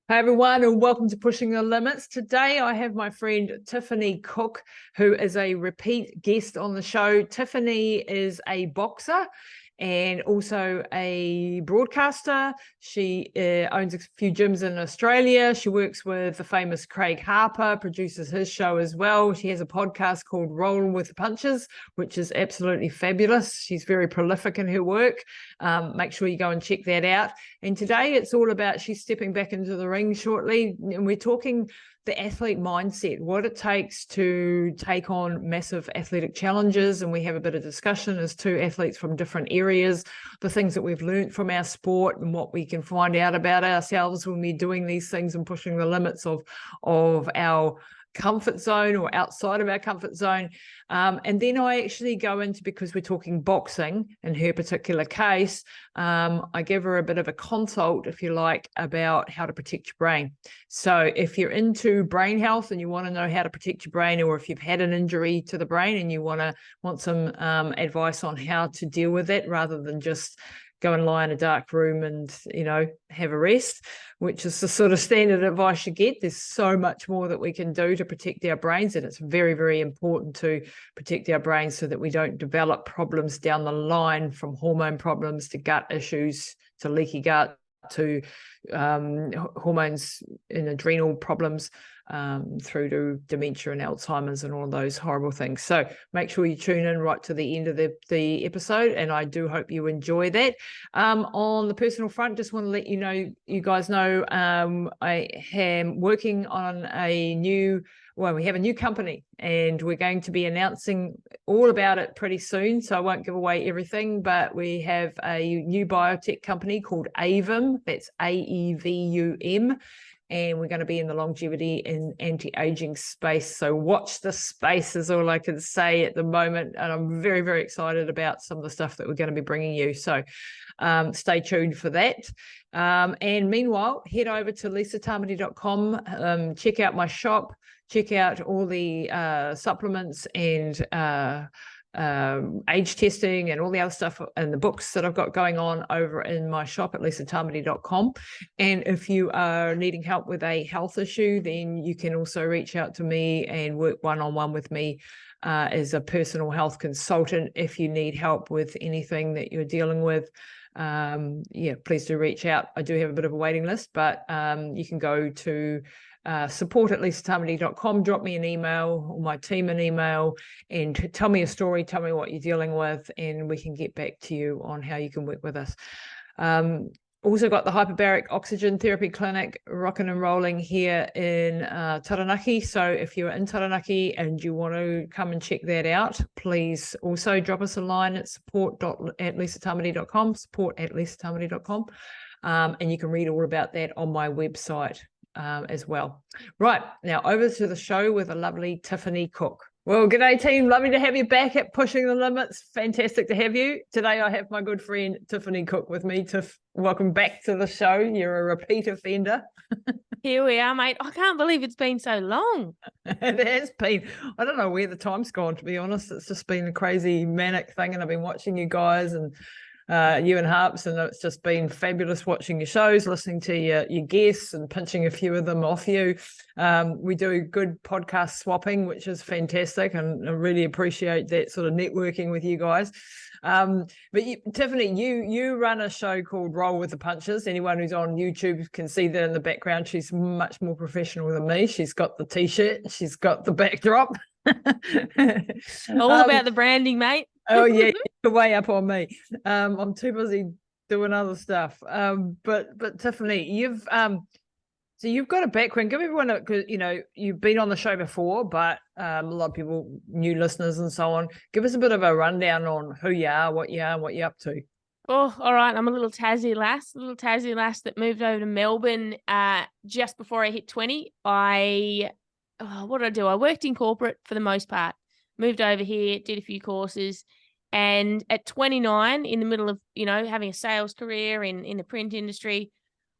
Hi everyone, and welcome to Pushing the Limits. Today I have my friend Tiffanee Cook, who is a repeat guest on the show. Tiffanee is a boxer and also a broadcaster. She owns a few gyms in Australia. She works with the famous Craig Harper, produces his show as well. She has a podcast called Rolling with the Punches, which is absolutely fabulous. She's very prolific in her work. Make sure you go and check that out. And today it's all about, she's stepping back into the ring shortly, and we're talking the athlete mindset, what it takes to take on massive athletic challenges. And we have a bit of discussion as two athletes from different areas, the things that we've learned from our sport and what we can find out about ourselves when we're doing these things and pushing the limits of our comfort zone or outside of our comfort zone. And then I actually go into, because we're talking boxing in her particular case, I give her a bit of a consult, if you like, about how to protect your brain. So if you're into brain health and you want to know how to protect your brain, or if you've had an injury to the brain and you want some advice on how to deal with it rather than just go and lie in a dark room and, have a rest, which is the sort of standard advice you get. There's so much more that we can do to protect our brains, and it's very, very important to protect our brains so that we don't develop problems down the line, from hormone problems to gut issues to leaky gut to hormones and adrenal problems, through to dementia and Alzheimer's and all those horrible things. So make sure you tune in right to the end of the episode, and I do hope you enjoy that. On the personal front, just want to let you guys know, I am working on we have a new company, and we're going to be announcing all about it pretty soon. So I won't give away everything, but we have a new biotech company called AVUM. That's AEVUM. And we're going to be in the longevity and anti-aging space. So watch the space is all I can say at the moment. And I'm very, very excited about some of the stuff that we're going to be bringing you. So stay tuned for that. And meanwhile, head over to lisatamati.com, check out my shop, check out all the supplements and age testing and all the other stuff and the books that I've got going on over in my shop at lisatamati.com. And if you are needing help with a health issue, then you can also reach out to me and work one-on-one with me as a personal health consultant. If you need help with anything that you're dealing with, please do reach out. I do have a bit of a waiting list, but you can go to support@lisatamati.com, drop me an email or my team an email and tell me a story, tell me what you're dealing with, and we can get back to you on how you can work with us. Also got the hyperbaric oxygen therapy clinic rocking and rolling here in Taranaki. So if you're in Taranaki and you want to come and check that out, please also drop us a line at support@lisatamati.com, support@lisatamati.com. And you can read all about that on my website as well. Right, now over to the show with a lovely Tiffanee Cook. Well, g'day team, lovely to have you back at Pushing the Limits. Fantastic to have you. Today I have my good friend Tiffanee Cook with me. Tiff, welcome back to the show. You're a repeat offender. Here we are, mate. I can't believe it's been so long. It has been. I don't know where the time's gone, to be honest. It's just been a crazy manic thing, and I've been watching you guys and you and Harps, and it's just been fabulous watching your shows, listening to your guests and pinching a few of them off you. We do good podcast swapping, which is fantastic, and I really appreciate that sort of networking with you guys. But Tiffanee, you run a show called Roll with the Punches. Anyone who's on YouTube can see that in the background. She's much more professional than me. She's got the t-shirt, she's got the backdrop. All about the branding, mate. Oh yeah, you're way up on me. I'm too busy doing other stuff. But Tiffanee, you've got a background. Give everyone because you've been on the show before, but a lot of people, new listeners and so on. Give us a bit of a rundown on who you are, what you're up to. Oh, all right. I'm a little Tassie lass that moved over to Melbourne just before I hit 20. What did I do? I worked in corporate for the most part. Moved over here, did a few courses, and at 29, in the middle of having a sales career in the print industry,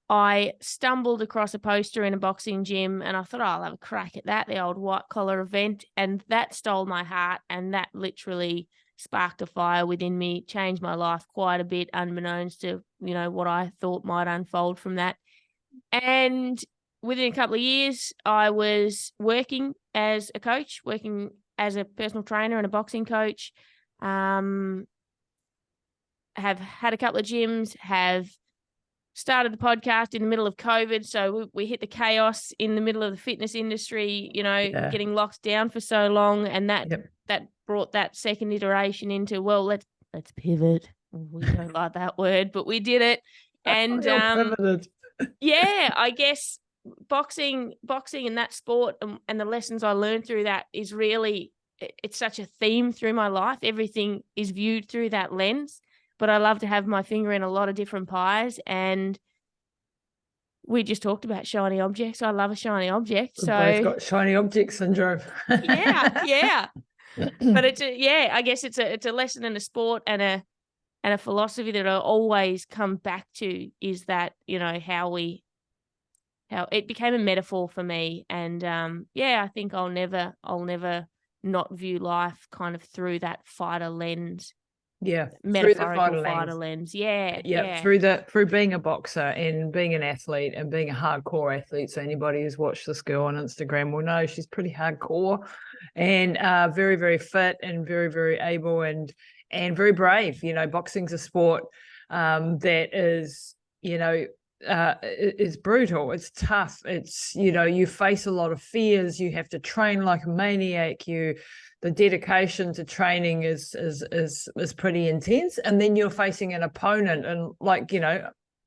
I stumbled across a poster in a boxing gym, and I thought, I'll have a crack at that, the old white collar event, and that stole my heart, and that literally sparked a fire within me, changed my life quite a bit, unbeknownst to what I thought might unfold from that. And within a couple of years, I was working as a coach, working as a personal trainer and a boxing coach. Have had a couple of gyms, have started the podcast in the middle of COVID. So we hit the chaos in the middle of the fitness industry, getting locked down for so long. And that brought that second iteration into, well, let's pivot. We don't like that word, but we did it. And yeah, I guess boxing and that sport and the lessons I learned through that is really, it's such a theme through my life. Everything is viewed through that lens, but I love to have my finger in a lot of different pies. And we just talked about shiny objects. I love a shiny object. We've both got shiny object syndrome. yeah. But I guess it's a lesson in a sport and a philosophy that I always come back to, is that, how it became a metaphor for me. And I think I'll never not view life kind of through that fighter lens. Yeah, metaphorical fighter lens. Yeah. Through being a boxer and being an athlete and being a hardcore athlete. So anybody who's watched this girl on Instagram will know she's pretty hardcore and very, very fit and very, very able and very brave. Boxing's a sport that is, it's brutal. It's tough. It's, you face a lot of fears. You have to train like a maniac. The dedication to training is pretty intense. And then you're facing an opponent, and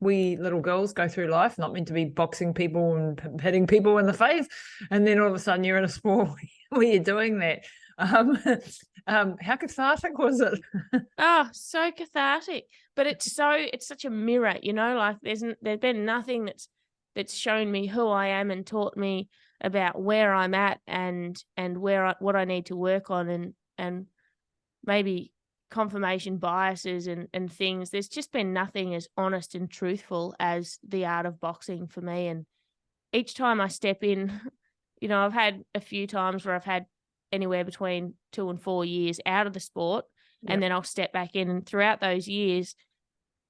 we little girls go through life not meant to be boxing people and hitting people in the face, and then all of a sudden you're in a sport where you're doing that. How cathartic was it? Oh, so cathartic. But it's such a mirror, there's been nothing that's shown me who I am and taught me about where I'm at and what I need to work on and maybe confirmation biases and things. There's just been nothing as honest and truthful as the art of boxing for me. And each time I step in, I've had a few times where I've had anywhere between 2 and 4 years out of the sport, and then I'll step back in. And throughout those years,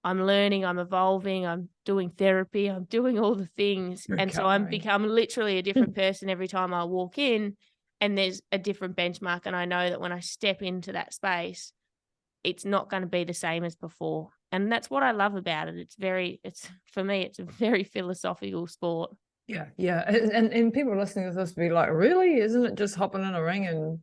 I'm learning, I'm evolving, I'm doing therapy, I'm doing all the things. So I'm become literally a different person every time I walk in, and there's a different benchmark. And I know that when I step into that space, it's not going to be the same as before. And that's what I love about it. For me, it's a very philosophical sport. Yeah. And people listening to this be like, really? Isn't it just hopping in a ring and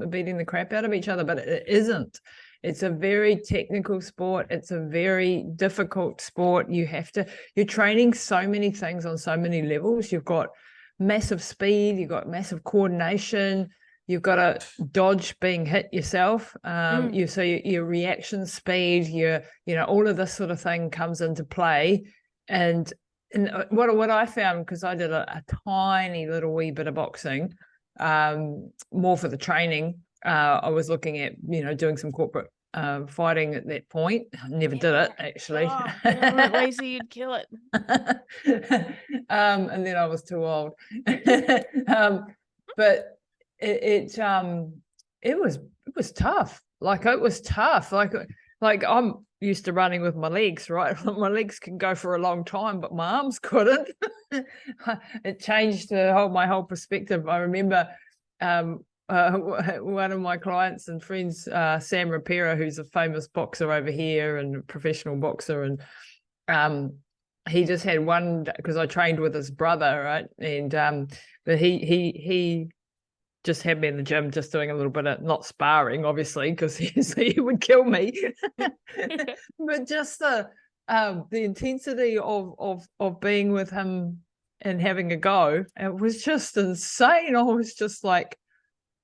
beating the crap out of each other? But it isn't. It's a very technical sport. It's a very difficult sport. You're training so many things on so many levels. You've got massive speed, you've got massive coordination, you've got to dodge being hit yourself. Your reaction speed, all of this sort of thing comes into play. And what I found, because I did a tiny little wee bit of boxing, more for the training. I was looking at, doing some corporate fighting at that point. I never did it, actually. At least you'd kill it. And then I was too old. But it was tough. It was tough. Like I'm used to running with my legs, right? My legs can go for a long time, but my arms couldn't. It changed my whole perspective. I remember one of my clients and friends, Sam Rapira, who's a famous boxer over here and a professional boxer, and he just had one, because I trained with his brother, right? And but he just had me in the gym just doing a little bit of, not sparring, obviously, because he would kill me, but just the intensity of being with him and having a go, it was just insane. I was just like,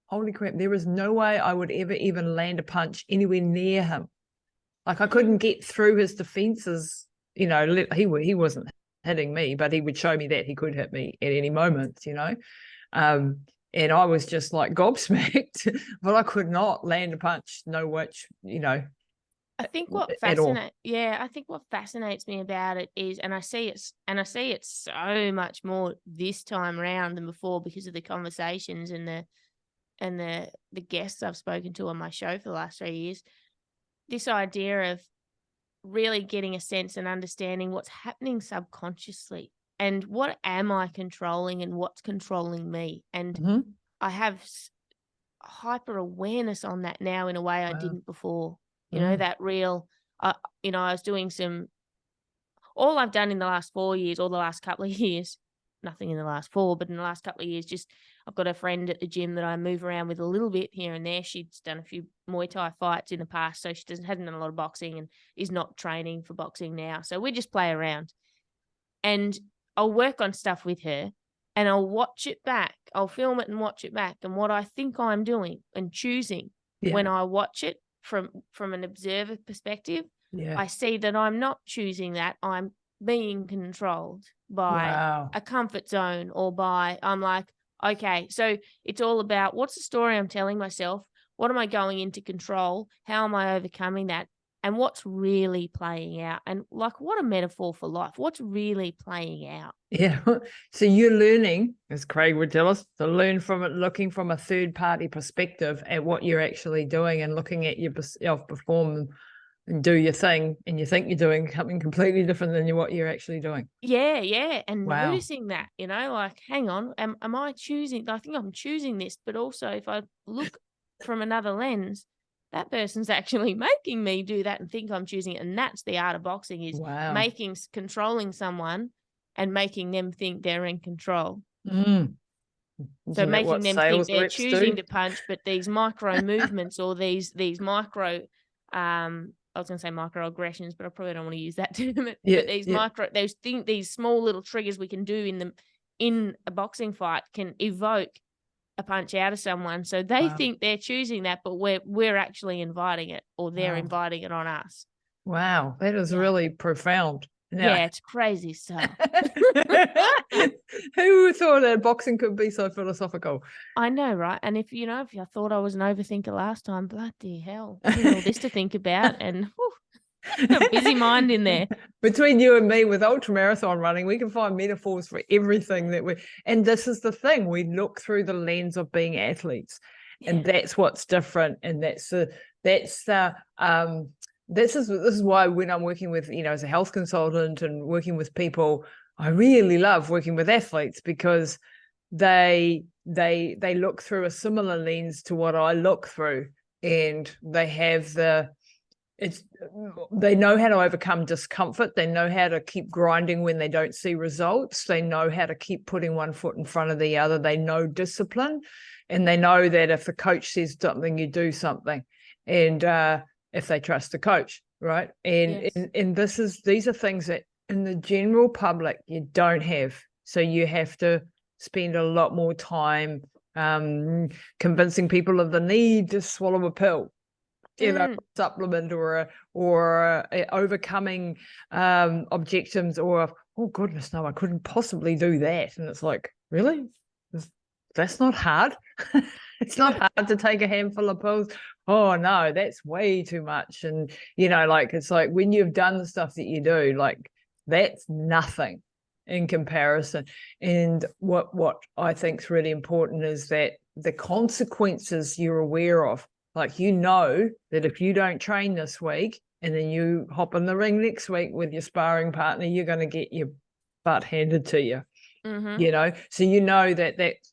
holy crap, there is no way I would ever even land a punch anywhere near him. Like, I couldn't get through his defenses. He wasn't hitting me, but he would show me that he could hit me at any moment, and I was just like gobsmacked, but I could not land a punch, I think what fascinates me about it is, and I see it so much more this time around than before, because of the conversations and the guests I've spoken to on my show for the last 3 years, this idea of really getting a sense and understanding what's happening subconsciously and what am I controlling and what's controlling me? And I have hyper awareness on that now in a way I didn't before. You know, that real, you know, I was doing all I've done in the last 4 years, or the last couple of years, nothing in the last 4, but in the last couple of years, just I've got a friend at the gym that I move around with a little bit here and there. She's done a few Muay Thai fights in the past, so she hasn't done a lot of boxing and is not training for boxing now. So we just play around. And I'll work on stuff with her and I'll watch it back. I'll film it and watch it back. And what I think I'm doing and choosing when I watch it from an observer perspective, I see that I'm not choosing that. I'm being controlled by a comfort zone, or I'm like, okay, so it's all about, what's the story I'm telling myself? What am I going into control? How am I overcoming that? And what's really playing out? And like, what a metaphor for life. What's really playing out? Yeah. So you're learning, as Craig would tell us, to learn from it, looking from a third party perspective at what you're actually doing, and looking at yourself perform and do your thing, and you think you're doing something completely different than what you're actually doing. Yeah. And noticing that, you know, like, hang on, am I choosing? I think I'm choosing this, but also if I look from another lens, that person's actually making me do that and think I'm choosing it. And that's the art of boxing, is controlling someone and making them think they're in control. So making them think they're choosing to punch, but these micro movements, or these micro, I was going to say microaggressions, but I probably don't want to use that term. But these small little triggers we can do in a boxing fight can evoke a punch out of someone. So they think they're choosing that, but we're actually inviting it, or they're inviting it on us. Wow, that is really profound. Yeah, it's crazy stuff. Who thought that boxing could be so philosophical? I know, right? And if I thought I was an overthinker last time, bloody hell, I had all this to think about, and a busy mind in there. Between you and me with ultramarathon running, we can find metaphors for everything and this is the thing, we look through the lens of being athletes, and that's what's different. And this is why when I'm working with, as a health consultant and working with people, I really love working with athletes, because they look through a similar lens to what I look through, and they have they know how to overcome discomfort. They know how to keep grinding when they don't see results. They know how to keep putting one foot in front of the other. They know discipline, and they know that if the coach says something, you do something. And if they trust the coach, right? And these are things that in the general public you don't have. So you have to spend a lot more time convincing people of the need to swallow a pill, supplement, or overcoming objections, or, oh goodness, no, I couldn't possibly do that. And it's like, really? That's not hard. It's not hard to take a handful of pills. Oh no, that's way too much. And it's like when you've done the stuff that you do, like, that's nothing in comparison. And what I think is really important is that the consequences you're aware of. Like, that if you don't train this week and then you hop in the ring next week with your sparring partner, you're going to get your butt handed to you. So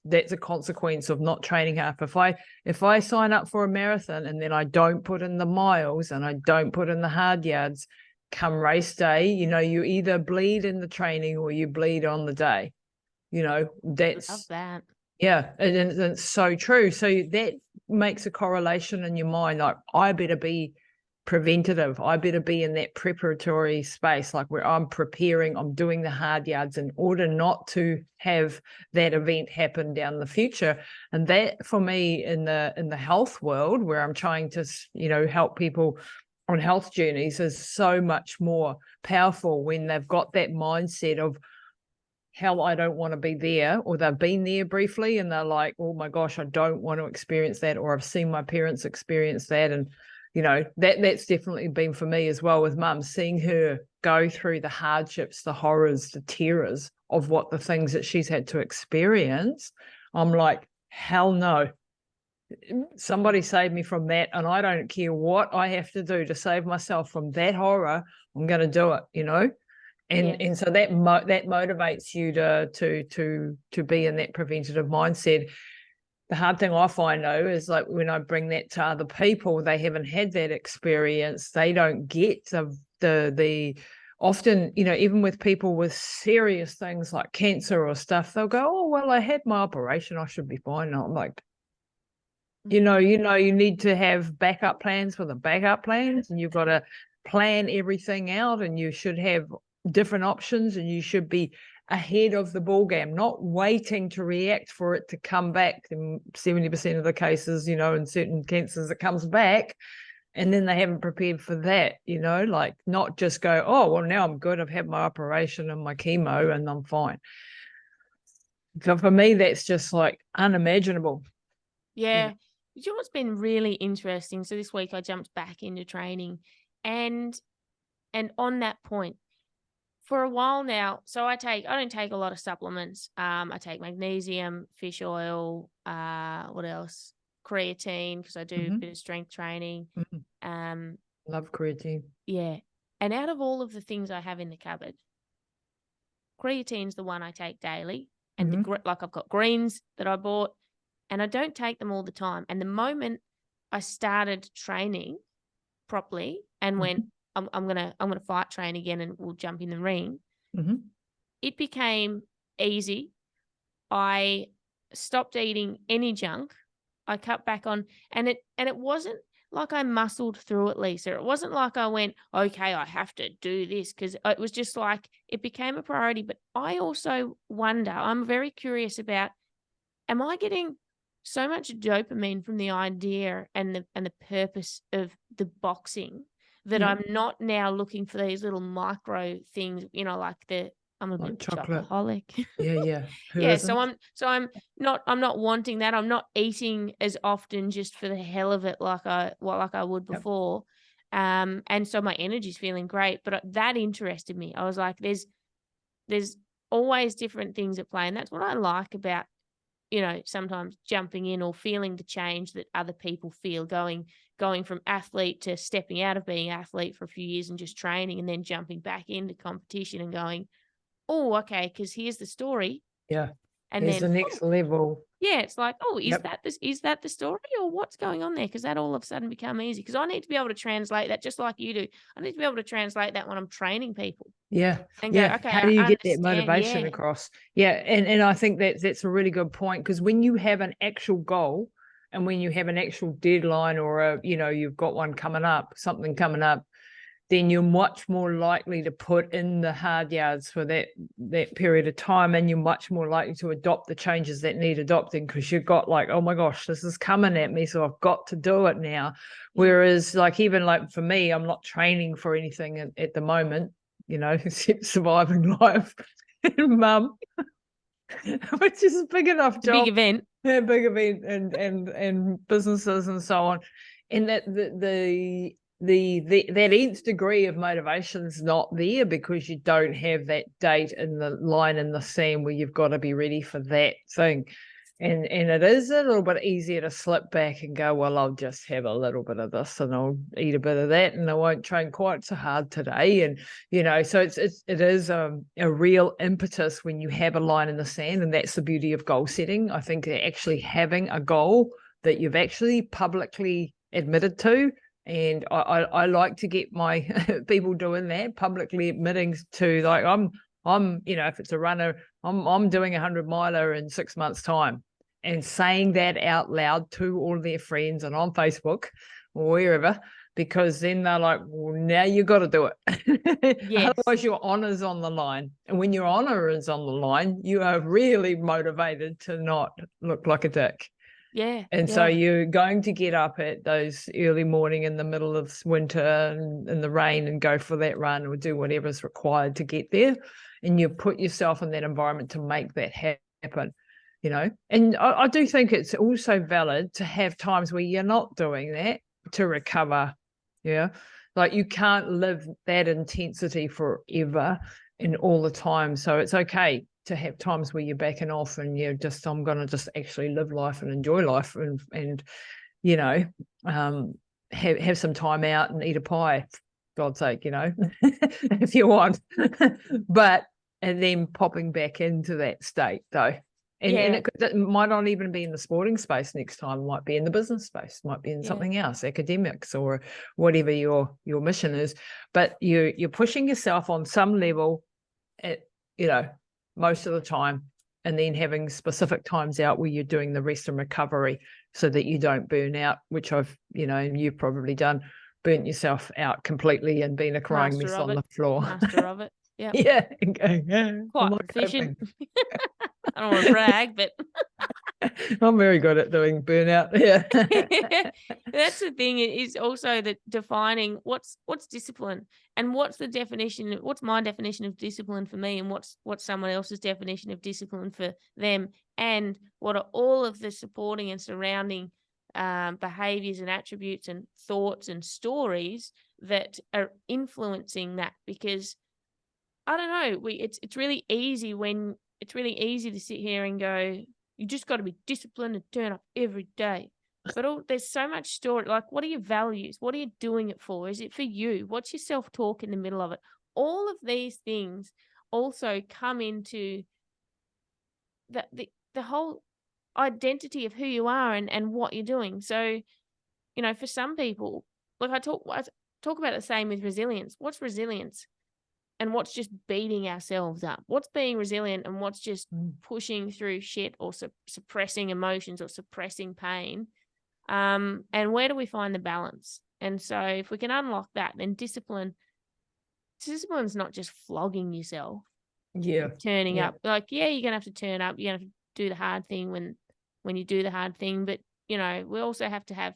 that's a consequence of not training hard. If I sign up for a marathon and then I don't put in the miles and I don't put in the hard yards, come race day, you either bleed in the training or you bleed on the day. That's, I love that. Yeah, and it's so true. So that makes a correlation in your mind, like, I better be preventative. I better be in that preparatory space, like where I'm preparing, I'm doing the hard yards in order not to have that event happen down the future. And that, for me, in the health world, where I'm trying to help people on health journeys, is so much more powerful when they've got that mindset of, hell, I don't want to be there, or they've been there briefly and they're like, oh my gosh, I don't want to experience that, or I've seen my parents experience that. And that's definitely been for me as well with Mum, seeing her go through the hardships, the horrors, the terrors of what the things that she's had to experience. I'm like, hell no, somebody save me from that, and I don't care what I have to do to save myself from that horror. I'm going to do it, And so that motivates you to be in that preventative mindset. The hard thing I find though is like when I bring that to other people, they haven't had that experience. They don't get the often, you know, even with people with serious things like cancer or stuff, they'll go, oh, well, I had my operation, I should be fine. And I'm like, you need to have backup plans for the backup plans, and you've got to plan everything out, and you should have different options, and you should be ahead of the ball game, not waiting to react for it to come back. In 70% of the cases, you know, in certain cancers, it comes back. And then they haven't prepared for that, you know, like not just go, oh, well, now I'm good. I've had my operation and my chemo and I'm fine. So for me, that's just like unimaginable. Yeah. You know what's been really interesting? So this week I jumped back into training and on that point, for a while now, so I don't take a lot of supplements. I take magnesium, fish oil, what else? Creatine, because I do a bit of strength training. Love creatine. Yeah. And out of all of the things I have in the cupboard, creatine's the one I take daily. And like I've got greens that I bought, and I don't take them all the time. And the moment I started training properly and went, I'm gonna fight train again and we'll jump in the ring, it became easy. I stopped eating any junk. I cut back on, and it wasn't like I muscled through it, Lisa. It wasn't like I went, okay, I have to do this, because it was just like it became a priority. But I also wonder, I'm very curious about, am I getting so much dopamine from the idea and the purpose of the boxing that I'm not now looking for these little micro things, you know, like I'm a bit chocoholic. Yeah. Yeah. So I'm not wanting that. I'm not eating as often just for the hell of it, like I would before. And so my energy's feeling great, but that interested me. I was like, there's always different things at play. And that's what I like about, you know, sometimes jumping in or feeling the change that other people feel, going from athlete to stepping out of being athlete for a few years and just training, and then jumping back into competition and going, oh, okay, because here's the story. Yeah. And here's then the next level. Yeah, it's like, oh, is that the story, or what's going on there? Because that all of a sudden become easy. Because I need to be able to translate that just like you do. I need to be able to translate that when I'm training people. Yeah. And go, okay, how do you get that motivation across? Yeah. And I think that's a really good point, because when you have an actual goal and when you have an actual deadline, or you've got one coming up, something coming up, then you're much more likely to put in the hard yards for that period of time, and you're much more likely to adopt the changes that need adopting, because you've got like, oh my gosh, this is coming at me, so I've got to do it now. Whereas like, even like for me, I'm not training for anything at the moment, except surviving life and mum, which is a big enough job. Big event. Yeah, big event, and businesses and so on. And that that nth degree of motivation is not there, because you don't have that date in the line in the sand where you've got to be ready for that thing. And it is a little bit easier to slip back and go, well, I'll just have a little bit of this and I'll eat a bit of that, and I won't train quite so hard today. And so it is a real impetus when you have a line in the sand. And that's the beauty of goal setting. I think actually having a goal that you've actually publicly admitted to. And I like to get my people doing that, publicly admitting to, like, I'm if it's a runner, I'm doing 100-miler in 6 months' time, and saying that out loud to all their friends and on Facebook or wherever, because then they're like, well, now you got to do it. Yes. Otherwise your honor's on the line. And when your honor is on the line, you are really motivated to not look like a dick. Yeah. And so you're going to get up at those early morning in the middle of winter and in the rain and go for that run, or do whatever's required to get there. And you put yourself in that environment to make that happen, And I do think it's also valid to have times where you're not doing that to recover. Yeah. Like, you can't live that intensity forever and all the time. So it's okay to have times where you're backing off and you're just, I'm going to just actually live life and enjoy life and have some time out and eat a pie. God's sake, if you want. And then popping back into that state though. And it might not even be in the sporting space next time. It might be in the business space, might be in something else, academics or whatever your mission is. But you're pushing yourself on some level at, most of the time, and then having specific times out where you're doing the rest and recovery so that you don't burn out, which you've probably done, burnt yourself out completely and been a crying mess on the floor. Master of it. Yep. Yeah. Okay. Quite efficient. I don't want to brag, but I'm very good at doing burnout. Yeah. That's the thing, is also that defining what's discipline, and what's my definition of discipline for me, and what's someone else's definition of discipline for them, and what are all of the supporting and surrounding behaviors and attributes and thoughts and stories that are influencing that. Because I don't know, it's really easy to sit here and go, you just got to be disciplined and turn up every day. But there's so much story. Like, what are your values? What are you doing it for? Is it for you? What's your self-talk in the middle of it? All of these things also come into the whole identity of who you are and what you're doing. So, for some people, like I talk about the same with resilience. What's resilience? And what's just beating ourselves up? What's being resilient, and what's just pushing through shit or suppressing emotions or suppressing pain? And where do we find the balance? And so if we can unlock that, then discipline's not just flogging yourself. Yeah. Turning up. Like, you're going to have to turn up. You're going to have to do the hard thing when you do the hard thing. But, we also have to have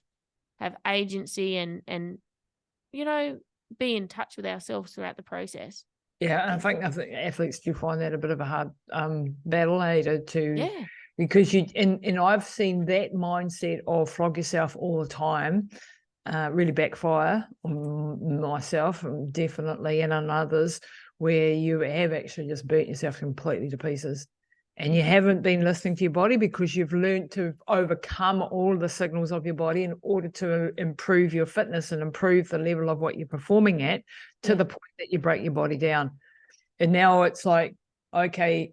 agency and be in touch with ourselves throughout the process. Yeah, I think athletes do find that a bit of a hard battle because I've seen that mindset of flog yourself all the time really backfire on myself, definitely, and on others, where you have actually just burnt yourself completely to pieces. And you haven't been listening to your body because you've learned to overcome all the signals of your body in order to improve your fitness and improve the level of what you're performing at to the point that you break your body down. And now it's like, okay,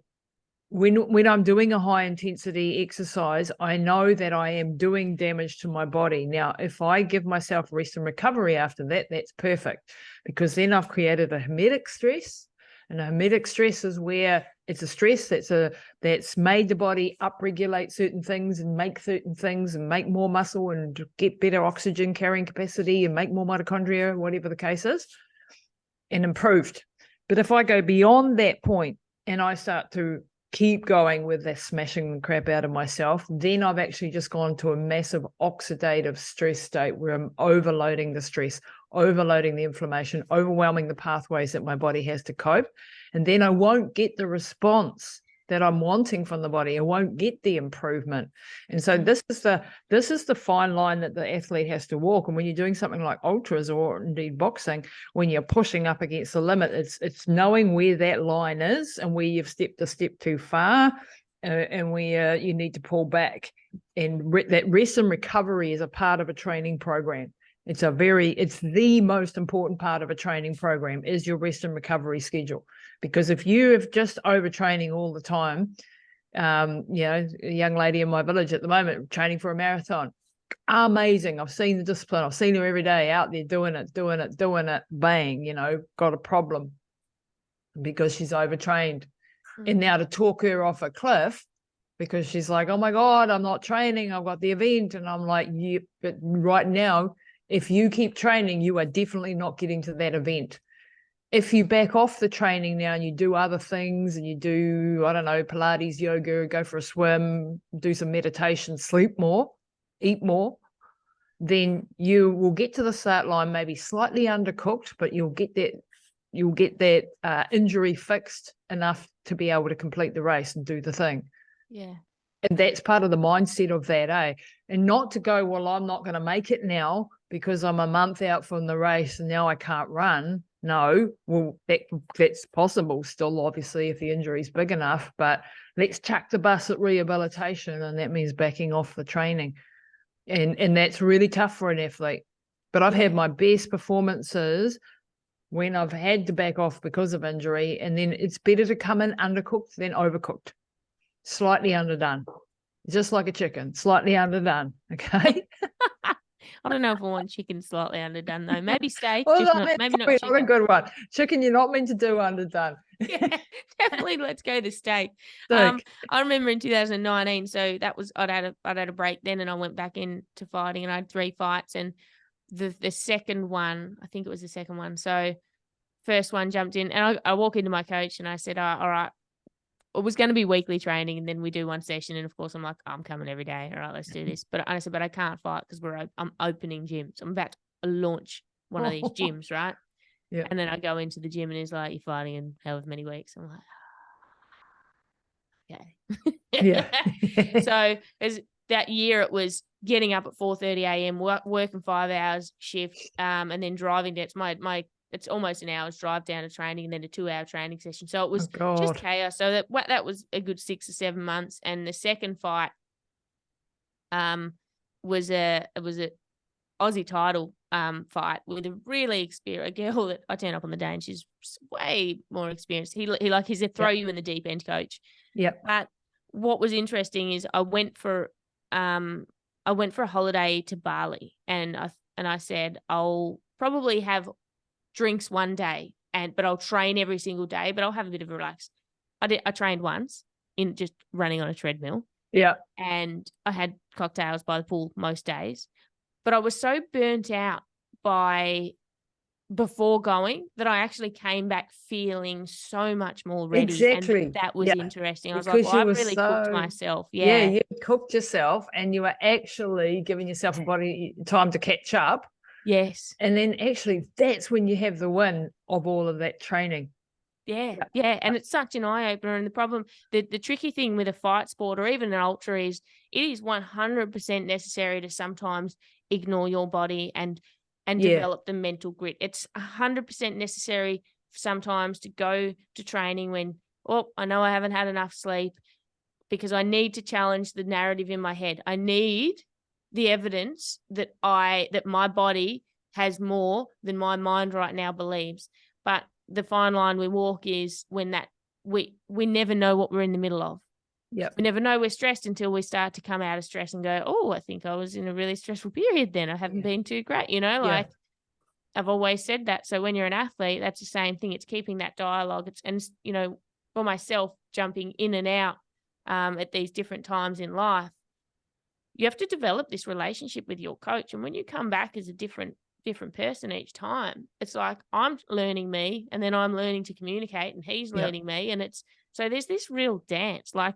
when I'm doing a high intensity exercise, I know that I am doing damage to my body. Now, if I give myself rest and recovery after that, that's perfect, because then I've created a hormetic stress. And a hormetic stress is where it's a stress that's made the body upregulate certain things and make certain things and make more muscle and get better oxygen carrying capacity and make more mitochondria, whatever the case is, and improved. But if I go beyond that point and I start to keep going with that smashing the crap out of myself, then I've actually just gone to a massive oxidative stress state where I'm overloading the stress, overloading the inflammation, overwhelming the pathways that my body has to cope. And then I won't get the response that I'm wanting from the body. I won't get the improvement. And so this is the fine line that the athlete has to walk. And when you're doing something like ultras or indeed boxing, when you're pushing up against the limit, it's knowing where that line is and where you've stepped a step too far and where you need to pull back. And that rest and recovery is a part of a training program. It's the most important part of a training program is your rest and recovery schedule. Because if you have just overtraining all the time, a young lady in my village at the moment training for a marathon, amazing. I've seen the discipline. I've seen her every day out there doing it, bang, got a problem because she's overtrained. And now to talk her off a cliff because she's like, oh my God, I'm not training. I've got the event. And I'm like, yeah, but right now, if you keep training, you are definitely not getting to that event. If you back off the training now and you do other things and you do, I don't know, Pilates, yoga, go for a swim, do some meditation, sleep more, eat more, then you will get to the start line maybe slightly undercooked, but you'll get that injury fixed enough to be able to complete the race and do the thing. Yeah. And that's part of the mindset of that, and not to go, well, I'm not going to make it now because I'm a month out from the race and now I can't run. No, well, that's possible still, obviously, if the injury is big enough, but let's chuck the bus at rehabilitation, and that means backing off the training. And that's really tough for an athlete. But I've had my best performances when I've had to back off because of injury, and then it's better to come in undercooked than overcooked, slightly underdone, just like a chicken, slightly underdone. Okay. I don't know if I want chicken slightly underdone though. Maybe steak, Well, just I not mean, maybe not probably chicken. not a good one. Chicken, you're not meant to do underdone. Yeah, definitely. Let's go the steak. Steak. I remember in 2019. So that was I'd had a break then, and I went back into fighting, and I had 3 fights, and the second one, I think it was the second one. So first one jumped in, and I walk into my coach and I said, all right, it was going to be weekly training, and then we do one session, and of course I'm like, I'm coming every day. All right, let's do this. But I said, but I can't fight because I'm opening gyms. I'm about to launch one of these gyms, right? Yeah. And then I go into the gym and he's like, you're fighting in however many weeks. I'm like, okay. Yeah. So that year it was getting up at 4:30 a.m., working 5 hours shift, and then driving down. It's almost an hour's drive down to training, and then a 2-hour training session. So it was just chaos. So that was a good 6 or 7 months. And the second fight was a Aussie title fight with a really experienced girl that I turned up on the day, and she's way more experienced. He's a throw you in the deep end coach. Yeah. But what was interesting is I went for a holiday to Bali, and I said I'll probably have drinks one day, but I'll train every single day, but I'll have a bit of a relax. I trained once in just running on a treadmill. Yeah. And I had cocktails by the pool most days. But I was so burnt out before going that I actually came back feeling so much more ready. Exactly. And that was interesting. I was because like, well, I've really cooked myself. Yeah, you cooked yourself, and you were actually giving yourself a body time to catch up. Yes. And then actually that's when you have the win of all of that training. Yeah. And it's such an eye-opener. And the problem, the tricky thing with a fight sport or even an ultra is it is 100% necessary to sometimes ignore your body and develop the mental grit. It's 100% necessary sometimes to go to training when, I know I haven't had enough sleep, because I need to challenge the narrative in my head. I need the evidence that my body has more than my mind right now believes. But the fine line we walk is when that we never know what we're in the middle of. Yep. We never know we're stressed until we start to come out of stress and go, I think I was in a really stressful period then. I haven't been too great, like I've always said that. So when you're an athlete, that's the same thing. It's keeping that dialogue. For myself, jumping in and out at these different times in life, you have to develop this relationship with your coach. And when you come back as a different person each time, it's like I'm learning me, and then I'm learning to communicate, and he's learning me. And so there's this real dance, like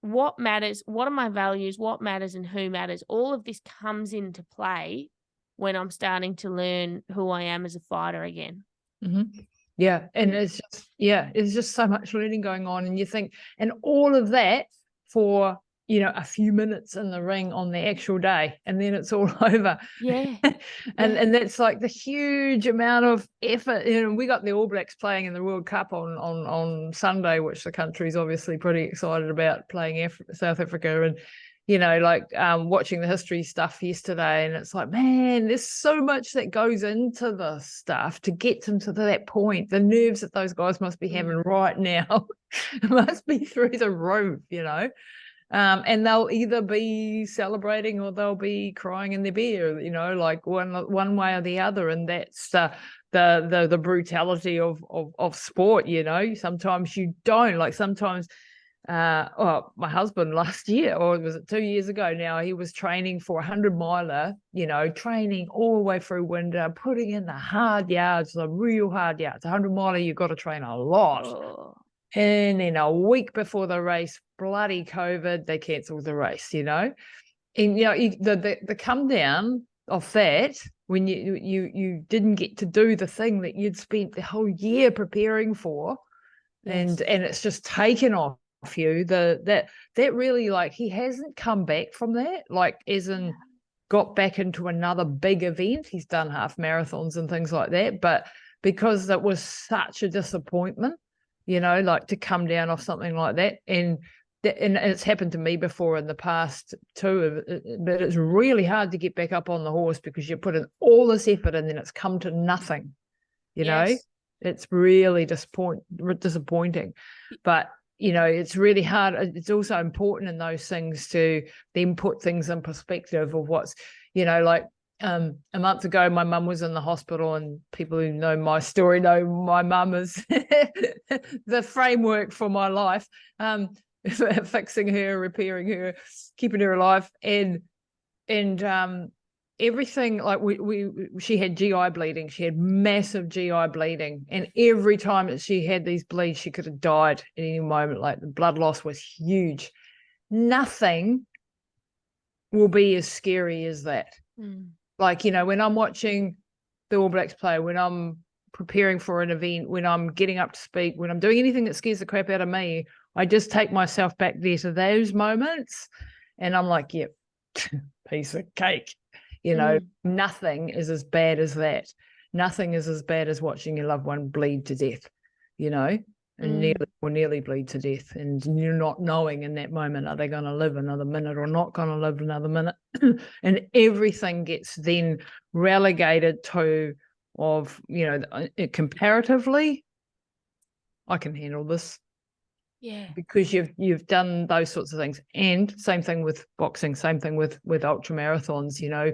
what matters, what are my values, what matters, and who matters. All of this comes into play when I'm starting to learn who I am as a fighter again. Mm-hmm. Yeah. And it's just so much learning going on. And you think, and all of that for, a few minutes in the ring on the actual day, and then it's all over. Yeah. And that's like the huge amount of effort. We got the All Blacks playing in the World Cup on Sunday, which the country's obviously pretty excited about, playing South Africa, and watching the history stuff yesterday, and it's like, man, there's so much that goes into the stuff to get them to that point. The nerves that those guys must be having right now must be through the roof, and they'll either be celebrating or they'll be crying in their beer, like one way or the other. And that's the brutality of sport. Sometimes you don't, like, sometimes my husband last year, or was it 2 years ago now, he was training for 100-miler, training all the way through winter, putting in the hard yards, the real hard yards. 100-miler, you've got to train a lot. And then a week before the race, bloody COVID, they cancelled the race, And the come down of that, when you didn't get to do the thing that you'd spent the whole year preparing for, and it's just taken off you. That really, like, he hasn't come back from that, like, as in got back into another big event. He's done half marathons and things like that, but because it was such a disappointment, like, to come down off something like that. And and it's happened to me before in the past too, but it's really hard to get back up on the horse because you put in all this effort and then it's come to nothing, you know. It's really disappointing, but you know, it's really hard. It's also important in those things to then put things in perspective of what's, you know, like a month ago my mum was in the hospital, and people who know my story know my mum is the framework for my life, fixing her, repairing her, keeping her alive, and everything, like she had GI bleeding. She had massive GI bleeding, and every time that she had these bleeds, she could have died at any moment. Like, the blood loss was huge. Nothing will be as scary as that. Like, you know, when I'm watching the All Blacks play, when I'm preparing for an event, when I'm getting up to speak, when I'm doing anything that scares the crap out of me, I just take myself back there to those moments, and I'm like, yep, piece of cake. You know, nothing is as bad as that. Nothing is as bad as watching your loved one bleed to death, you know, and nearly bleed to death. And you're not knowing in that moment, are they going to live another minute or not going to live another minute? And everything gets then relegated to, of, you know, comparatively, I can handle this. Yeah. Because you've done those sorts of things. And same thing with boxing, same thing with ultra marathons, you know,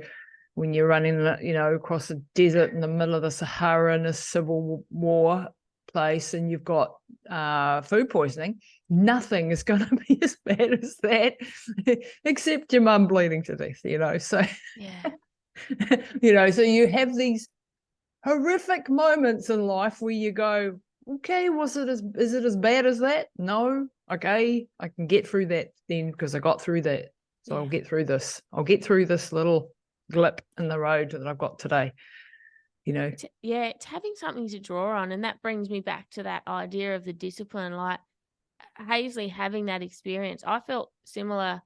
when you're running, you know, across the desert in the middle of the Sahara in a civil war place, and you've got food poisoning, nothing is going to be as bad as that, except your mum bleeding to death, you know. So, you know, so you have these horrific moments in life where you go, okay, is it as bad as that? No. Okay, I can get through that then, because I got through that. So I'll get through this. I'll get through this little glip in the road that I've got today, you know. It's having something to draw on. And that brings me back to that idea of the discipline. Like, Hazley having that experience, I felt similar.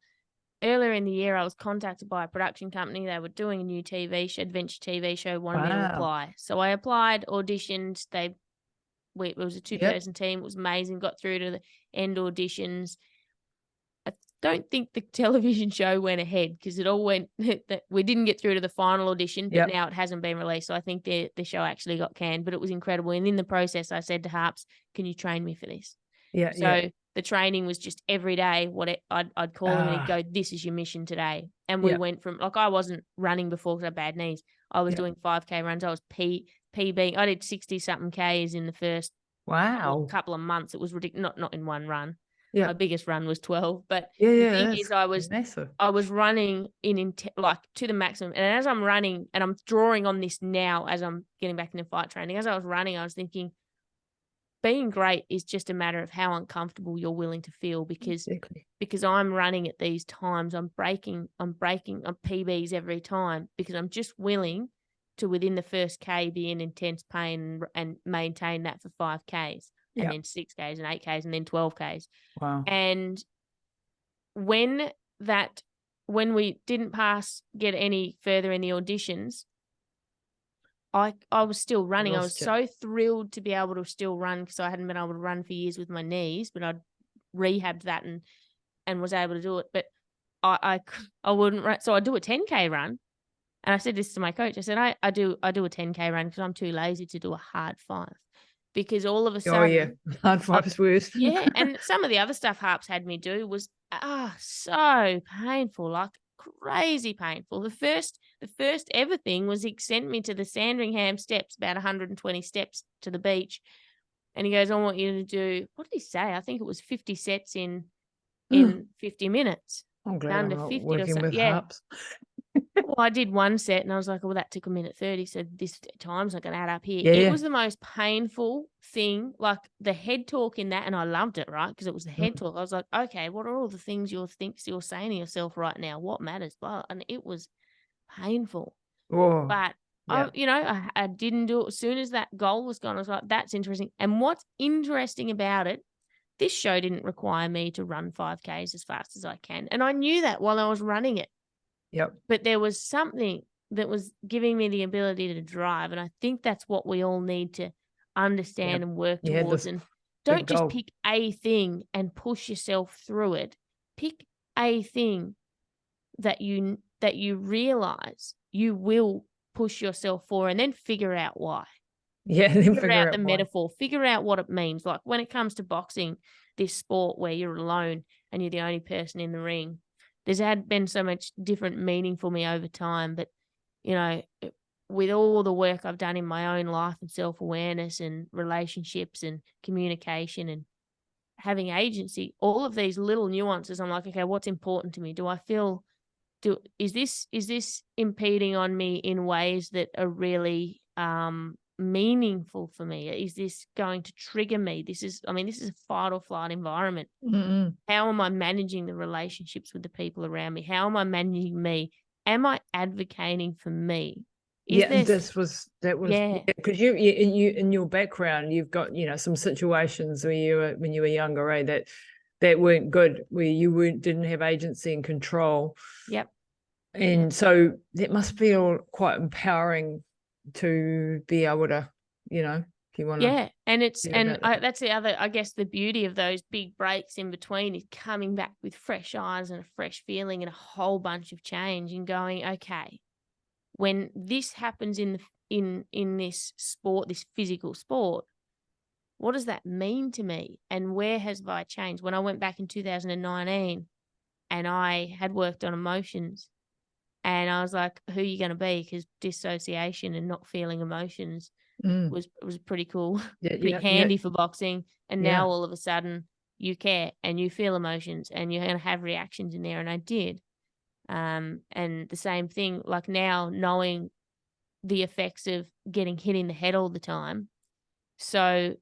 Earlier in the year, I was contacted by a production company. They were doing a new adventure TV show, wanted me to apply. So I applied, auditioned. It was a 2-person team. It was amazing. Got through to the end auditions. I don't think the television show went ahead because it all went. We didn't get through to the final audition, but now it hasn't been released. So I think the show actually got canned. But it was incredible. And in the process, I said to Harps, "Can you train me for this?" So the training was just every day. I'd call him and he'd go, "This is your mission today." And we went from, like, I wasn't running before because I had bad knees. I was doing 5K runs. I was PB. I did 60 something Ks in the first couple of months. It was ridiculous. Not in one run. My biggest run was 12. But the thing is, I was running like to the maximum. And as I'm running, and I'm drawing on this now as I'm getting back into fight training, as I was running, I was thinking, being great is just a matter of how uncomfortable you're willing to feel, because I'm running at these times, I'm breaking on PBs every time, because I'm just willing to, within the first K, be in intense pain and maintain that for 5Ks and then 6Ks and 8Ks and then 12Ks. Wow. And when we didn't get any further in the auditions, I was still running. I was so thrilled to be able to still run, because I hadn't been able to run for years with my knees, but I'd rehabbed that and was able to do it. But I wouldn't run. So I do a 10K run. And I said this to my coach. I said, I do a 10K run because I'm too lazy to do a hard 5. Because all of a sudden, hard 5 is worse. And some of the other stuff Harps had me do was so painful, like crazy painful. The first ever thing was he sent me to the Sandringham steps, about 120 steps to the beach, and he goes, "I want you to do," what did he say? I think it was 50 sets in 50 minutes. I'm glad I'm not 50 working with Harps. Well, I did one set and I was like, "Oh, well, that took 1:30, so this time's not going to add up here." It was the most painful thing, like the head talk in that, and I loved it, right? Because it was the head talk. I was like, okay, what are all the things you're saying to yourself right now? What matters? And it was painful. But I didn't do it. As soon as that goal was gone, I was like, that's interesting. And what's interesting about it, this show didn't require me to run 5Ks as fast as I can. And I knew that while I was running it. But there was something that was giving me the ability to drive. And I think that's what we all need to understand and work towards. Don't just goal. pick a thing and push yourself through it. Pick a thing that you realize you will push yourself for, and then figure out why. Yeah, and then Figure out the why. metaphor, figure out what it means. Like when it comes to boxing, this sport where you're alone and you're the only person in the ring, there's been so much different meaning for me over time. But, you know, with all the work I've done in my own life and self-awareness and relationships and communication and having agency, all of these little nuances, I'm like, okay, what's important to me? Do I feel, is this impeding on me in ways that are really meaningful for me? Is this going to trigger me? This is a fight or flight environment. How am I managing the relationships with the people around me? How am I managing me? Am I advocating for me? That was because you in your background, you've got, some situations where when you were younger, that weren't good, where you didn't have agency and control. Yep. And so that must feel quite empowering to be able to, if you want to. Yeah, and that's the other, I guess, the beauty of those big breaks in between is coming back with fresh eyes and a fresh feeling and a whole bunch of change and going, okay, when this happens in this sport, this physical sport, what does that mean to me? And where has I changed? When I went back in 2019 and I had worked on emotions, and I was like, who are you going to be? Because dissociation and not feeling emotions was pretty cool, pretty handy for boxing. And now all of a sudden you care and you feel emotions and you're going to have reactions in there. And I did. And the same thing, like now knowing the effects of getting hit in the head all the time. So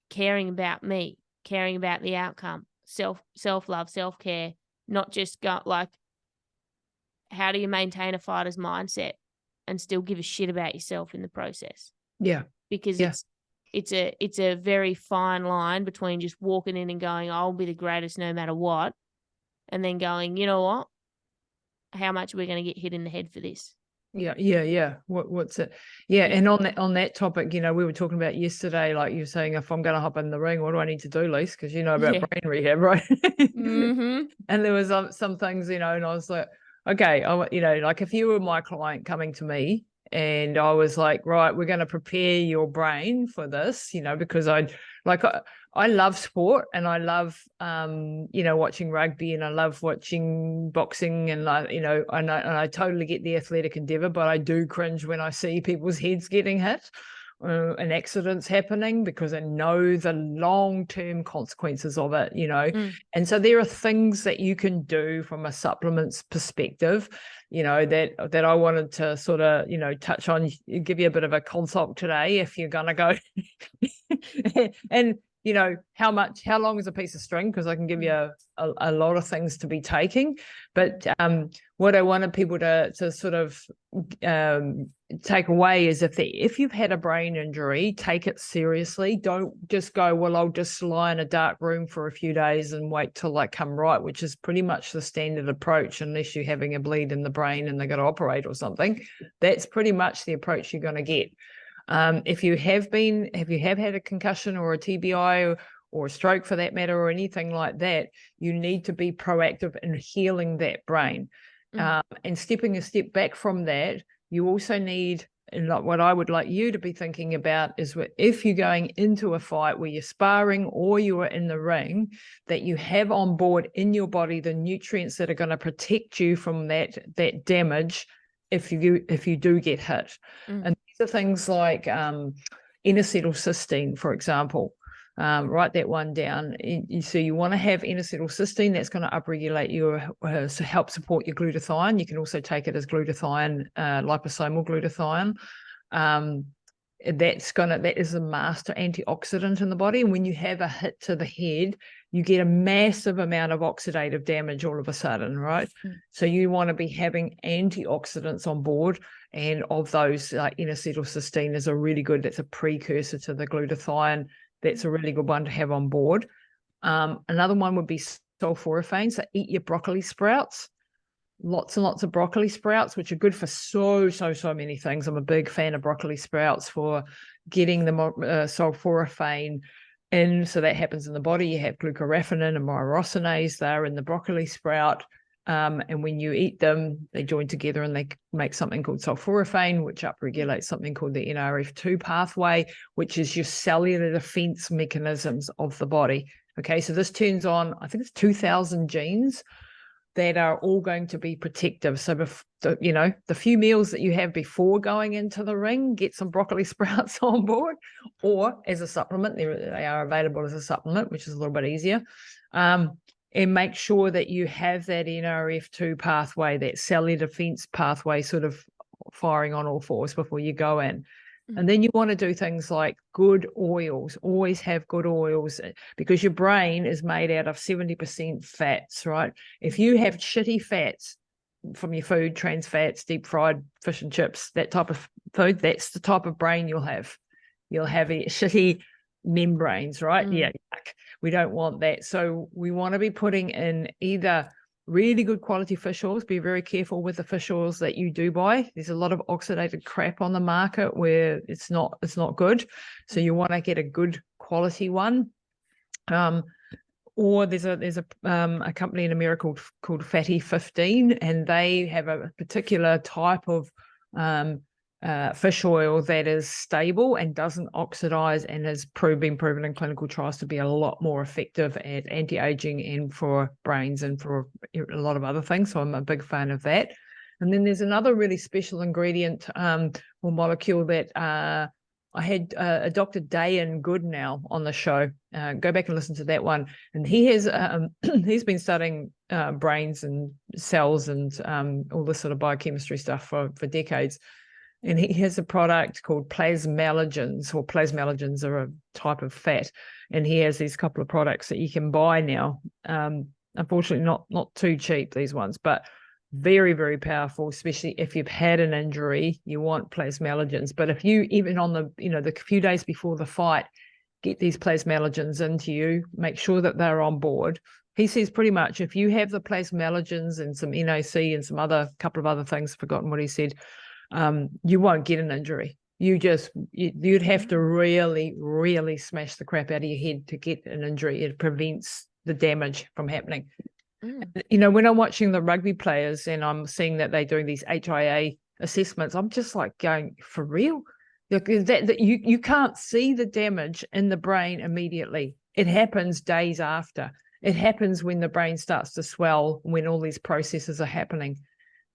caring about me, caring about the outcome, self-love, self-care, not just how do you maintain a fighter's mindset and still give a shit about yourself in the process? Yeah. Because it's a very fine line between just walking in and going, I'll be the greatest no matter what, and then going, you know what? How much are we going to get hit in the head for this? Yeah. What's it? Yeah. And on that topic, we were talking about yesterday, like you were saying, if I'm going to hop in the ring, what do I need to do, Lise? Because you know about brain rehab, right? Mm-hmm. And there was some things, and I was like, okay, like if you were my client coming to me and I was like, right, we're going to prepare your brain for this, because I love sport and I love, watching rugby and I love watching boxing and I totally get the athletic endeavor, but I do cringe when I see people's heads getting hit and accidents happening, because I know the long-term consequences of it, And so there are things that you can do from a supplements perspective, that I wanted to sort of, touch on, give you a bit of a consult today if you're going to go and how long is a piece of string, because I can give you a lot of things to be taking. But what I wanted people to sort of take away is if you've had a brain injury, take it seriously. Don't just go, well, I'll just lie in a dark room for a few days and wait till I come right, which is pretty much the standard approach, unless you're having a bleed in the brain and they're going to operate or something. That's pretty much the approach you're going to get. If you have had a concussion or a TBI or a stroke for that matter, or anything like that, you need to be proactive in healing that brain. And stepping a step back from that, you also need, and what I would like you to be thinking about is, if you're going into a fight where you're sparring or you are in the ring, that you have on board in your body the nutrients that are going to protect you from that damage if you do get hit. And these are things like N-acetylcysteine, for example. Write that one down. So you want to have N-acetylcysteine. That's going to upregulate to help support your glutathione. You can also take it as glutathione, liposomal glutathione. That is a master antioxidant in the body. And when you have a hit to the head, you get a massive amount of oxidative damage all of a sudden, right? So you want to be having antioxidants on board, and of those, like N-acetylcysteine is that's a precursor to the glutathione. That's a really good one to have on board. Another one would be sulforaphane. So eat your broccoli sprouts. Lots and lots of broccoli sprouts, which are good for so many things. I'm a big fan of broccoli sprouts for getting the sulforaphane in. So that happens in the body. You have glucoraphanin and myrosinase. They're in the broccoli sprout. And when you eat them, they join together and they make something called sulforaphane, which upregulates something called the NRF2 pathway, which is your cellular defense mechanisms of the body. Okay, so this turns on, I think it's 2,000 genes that are all going to be protective. So, the few meals that you have before going into the ring, get some broccoli sprouts on board, or as a supplement. They are available as a supplement, which is a little bit easier. And make sure that you have that NRF2 pathway, that cellular defense pathway sort of firing on all fours before you go in. Mm-hmm. And then you want to do things like good oils. Always have good oils, because your brain is made out of 70% fats, right? If you have shitty fats from your food, trans fats, deep fried fish and chips, that type of food, that's the type of brain you'll have. You'll have shitty membranes, right? Yeah, yuck. We don't want that. So we want to be putting in either really good quality fish oils. Be very careful with the fish oils that you do buy. There's a lot of oxidated crap on the market where it's not good. So you want to get a good quality one. Or there's a company in America called Fatty 15, and they have a particular type of fish oil that is stable and doesn't oxidize, and has been proven in clinical trials to be a lot more effective at anti-aging and for brains and for a lot of other things. So I'm a big fan of that. And then there's another really special ingredient or molecule that I had Dr. Dayan Goodnow on the show. Go back and listen to that one. And he has he's been studying brains and cells and all this sort of biochemistry stuff for decades. And he has a product called plasmalogens, or plasmalogens are a type of fat. And he has these couple of products that you can buy now. Unfortunately, not too cheap, these ones, but very, very powerful, especially if you've had an injury. You want plasmalogens. But if you, even on the few days before the fight, get these plasmalogens into you, make sure that they're on board. He says pretty much if you have the plasmalogens and some NOC and some couple of other things, forgotten what he said, you won't get an injury. You'd have to really, really smash the crap out of your head to get an injury. It prevents the damage from happening. When I'm watching the rugby players and I'm seeing that they're doing these HIA assessments, I'm just like going, for real? That you can't see the damage in the brain immediately. It happens days after. It happens when the brain starts to swell, when all these processes are happening.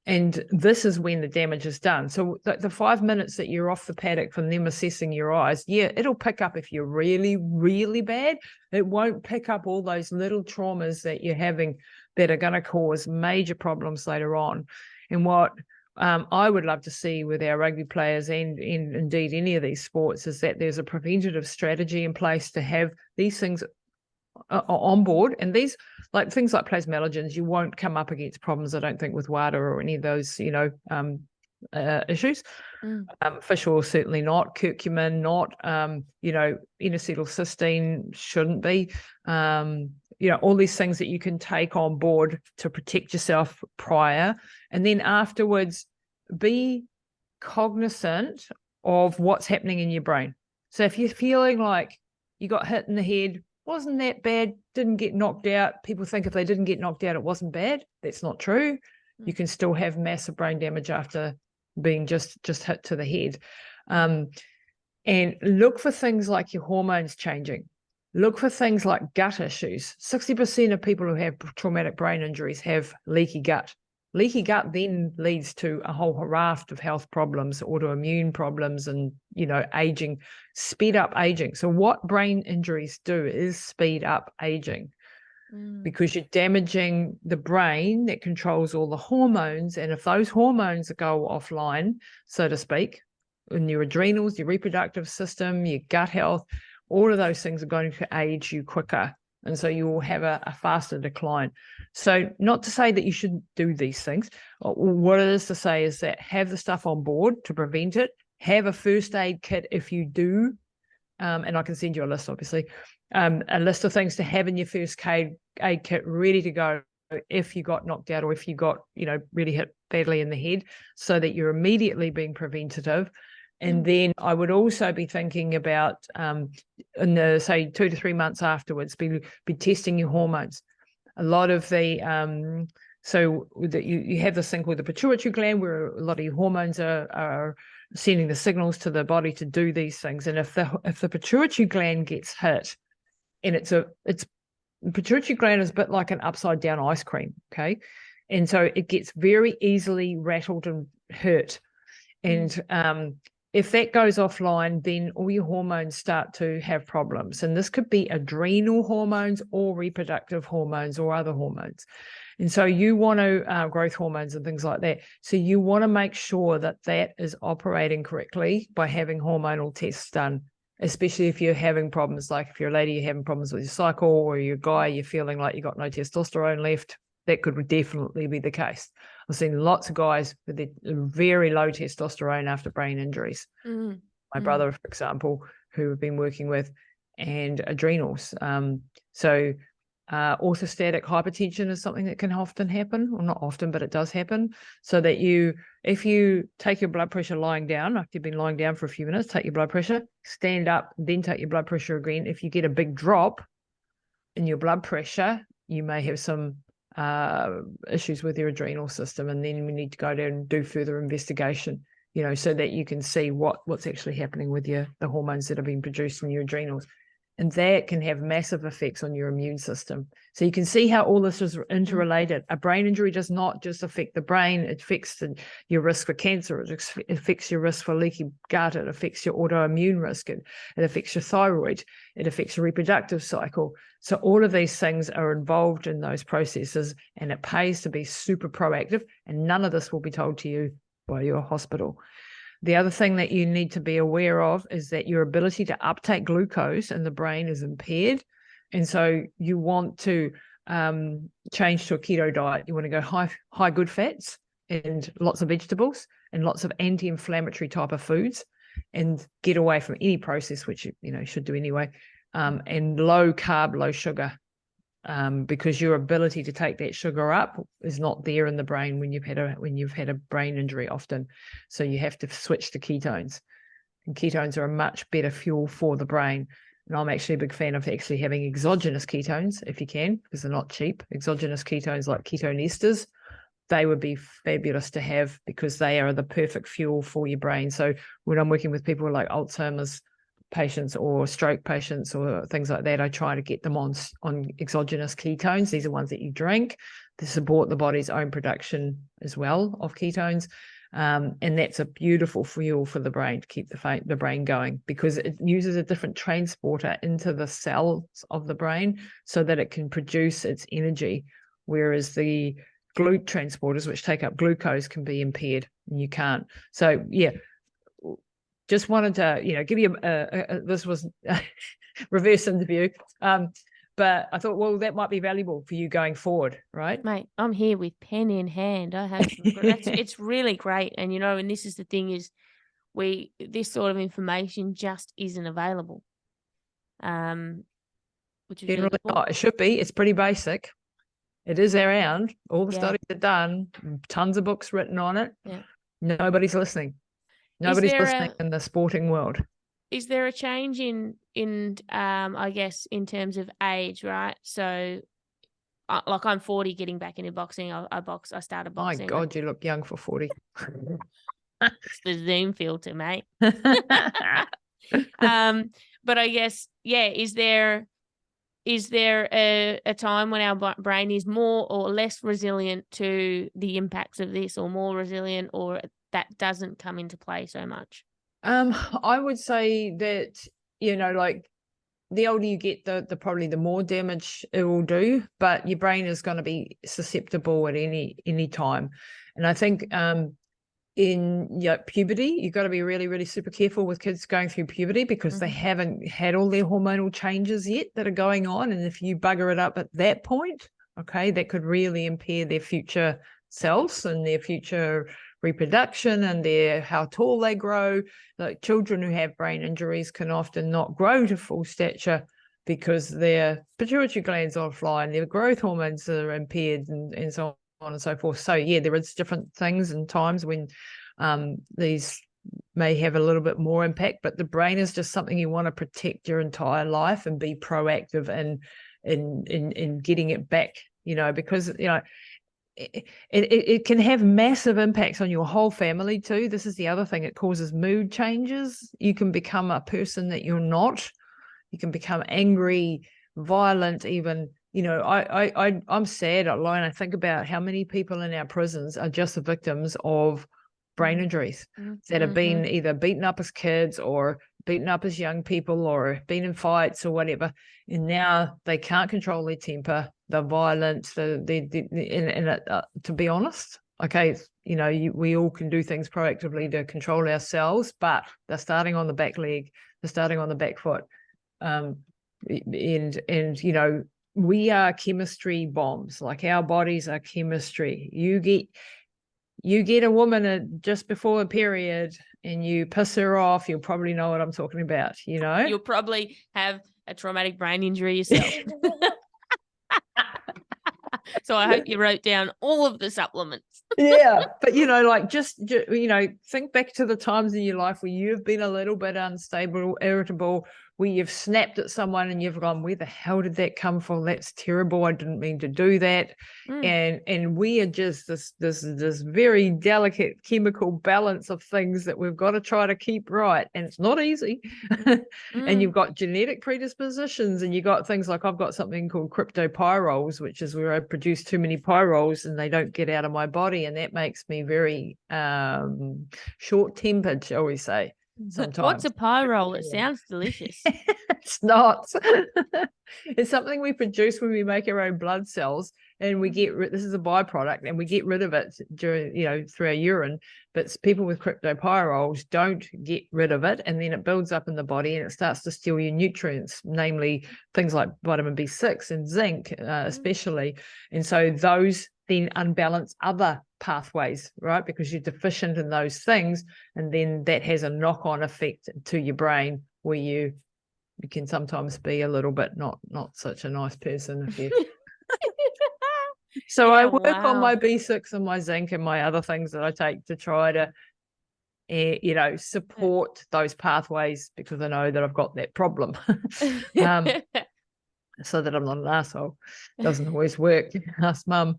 And this is when the damage is done. So the 5 minutes that you're off the paddock from them assessing your eyes, yeah, it'll pick up if you're really, really bad. It won't pick up all those little traumas that you're having that are going to cause major problems later on. And what I would love to see with our rugby players and indeed any of these sports is that there's a preventative strategy in place to have these things on board. And these, like things like plasmalogens, you won't come up against problems, I don't think, with WADA or any of those, issues. Fish oil, certainly not. Curcumin, not. N-acetylcysteine shouldn't be. All these things that you can take on board to protect yourself prior. And then afterwards, be cognizant of what's happening in your brain. So if you're feeling like you got hit in the head, wasn't that bad, didn't get knocked out. People think if they didn't get knocked out, it wasn't bad. That's not true. You can still have massive brain damage after being just hit to the head. And look for things like your hormones changing. Look for things like gut issues. 60% of people who have traumatic brain injuries have leaky gut. Leaky gut then leads to a whole raft of health problems, autoimmune problems, and, aging, speed up aging. So what brain injuries do is speed up aging because you're damaging the brain that controls all the hormones. And if those hormones go offline, so to speak, in your adrenals, your reproductive system, your gut health, all of those things are going to age you quicker. And so you will have a faster decline. So not to say that you shouldn't do these things. What it is to say is that have the stuff on board to prevent it. Have a first aid kit if you do. And I can send you a list, obviously. A list of things to have in your first aid kit ready to go if you got knocked out or if you got, really hit badly in the head, so that you're immediately being preventative. And then I would also be thinking about, in the, say, 2 to 3 months afterwards, be testing your hormones. A lot of the, so that you have this thing called the pituitary gland, where a lot of your hormones are sending the signals to the body to do these things. And if the pituitary gland gets hit, and the pituitary gland is a bit like an upside down ice cream, okay? And so it gets very easily rattled and hurt. And if that goes offline, then all your hormones start to have problems. And this could be adrenal hormones or reproductive hormones or other hormones. And so you want to, growth hormones and things like that. So you want to make sure that that is operating correctly by having hormonal tests done, especially if you're having problems, like if you're a lady, you're having problems with your cycle, or you're a guy, you're feeling like you've got no testosterone left. That could definitely be the case. I've seen lots of guys with very low testosterone after brain injuries. My brother, for example, who we've been working with, and adrenals. Orthostatic hypertension is something that can often happen, or not often, but it does happen. So that if you take your blood pressure lying down, after you've been lying down for a few minutes, take your blood pressure, stand up, then take your blood pressure again. If you get a big drop in your blood pressure, you may have some issues with your adrenal system, and then we need to go down and do further investigation, so that you can see what's actually happening with the hormones that are being produced in your adrenals. And that can have massive effects on your immune system. So you can see how all this is interrelated. A brain injury does not just affect the brain, it affects your risk for cancer, it affects your risk for leaky gut, it affects your autoimmune risk, it affects your thyroid, it affects your reproductive cycle. So all of these things are involved in those processes, and it pays to be super proactive, and none of this will be told to you by your hospital. The other thing that you need to be aware of is that your ability to uptake glucose in the brain is impaired. And so you want to change to a keto diet. You want to go high good fats and lots of vegetables and lots of anti-inflammatory type of foods, and get away from any process, which you should do anyway, and low carb, low sugar. Because your ability to take that sugar up is not there in the brain when you've had a brain injury often. So you have to switch to ketones, and ketones are a much better fuel for the brain. And I'm actually a big fan of actually having exogenous ketones if you can, because they're not cheap. Exogenous ketones like ketone esters, they would be fabulous to have, because they are the perfect fuel for your brain. So when I'm working with people like Alzheimer's patients or stroke patients or things like that, I try to get them on exogenous ketones. These are ones that you drink to support the body's own production as well of ketones, and that's a beautiful fuel for the brain to keep the brain going, because it uses a different transporter into the cells of the brain so that it can produce its energy, whereas the GLUT transporters, which take up glucose, can be impaired, and you can't. So just wanted to, give you this was a reverse interview, but I thought, well, that might be valuable for you going forward, right? Mate, I'm here with pen in hand. I have it's really great, and and this is the thing is, this sort of information just isn't available, which is Generally really cool. not. It should be. It's pretty basic. It is around. All the studies are done. Tons of books written on it. Yeah. Nobody's listening. Nobody's listening in the sporting world. Is there a change in I guess in terms of age, right? So, like I'm 40, getting back into boxing. I started boxing. My God, you look young for 40. It's the Zoom filter, mate. But I guess, is there a time when our brain is more or less resilient to the impacts of this, or more resilient, or that doesn't come into play so much? I would say that, like the older you get, the probably the more damage it will do, but your brain is going to be susceptible at any time. And I think in puberty, you've got to be really, really super careful with kids going through puberty, because they haven't had all their hormonal changes yet that are going on. And if you bugger it up at that point, okay, that could really impair their future selves and their future reproduction and how tall they grow. Like children who have brain injuries can often not grow to full stature because their pituitary glands are offline, their growth hormones are impaired, and so on and so forth. So there is different things and times when these may have a little bit more impact, but the brain is just something you want to protect your entire life and be proactive in getting it back, because, it can have massive impacts on your whole family too. This is the other thing. It causes mood changes. You can become a person that you're not. You can become angry, violent, even. I'm sad alone. I think about how many people in our prisons are just the victims of brain injuries that have been either beaten up as kids or beaten up as young people or been in fights or whatever, and now they can't control their temper. They're violent. To be honest, okay, we all can do things proactively to control ourselves, but they're starting on the back leg. They're starting on the back foot, and we are chemistry bombs. Like, our bodies are chemistry. You get a woman just before a period and you piss her off, you'll probably know what I'm talking about, You'll probably have a traumatic brain injury yourself. So I hope you wrote down all of the supplements. Yeah, but just think back to the times in your life where you've been a little bit unstable, irritable, where you've snapped at someone and you've gone, where the hell did that come from? That's terrible. I didn't mean to do that. And we are just this very delicate chemical balance of things that we've got to try to keep right, and it's not easy. And you've got genetic predispositions, and you got things like, I've got something called cryptopyroles, which is where I produce too many pyroles and they don't get out of my body, and that makes me very short-tempered, shall we say. Sometimes. What's a pyrole? It sounds delicious. It's not. It's something we produce when we make our own blood cells, and we get this is a byproduct, and we get rid of it during through our urine. But people with cryptopyroles don't get rid of it, and then it builds up in the body and it starts to steal your nutrients, namely things like vitamin B6 and zinc, especially. And so those then unbalance other pathways, right? Because you're deficient in those things, and then that has a knock-on effect to your brain, where you can sometimes be a little bit not such a nice person if you. So I work on my B6 and my zinc and my other things that I take to try to support those pathways, because I know that I've got that problem. So that I'm not an asshole. Doesn't always work. Ask mum.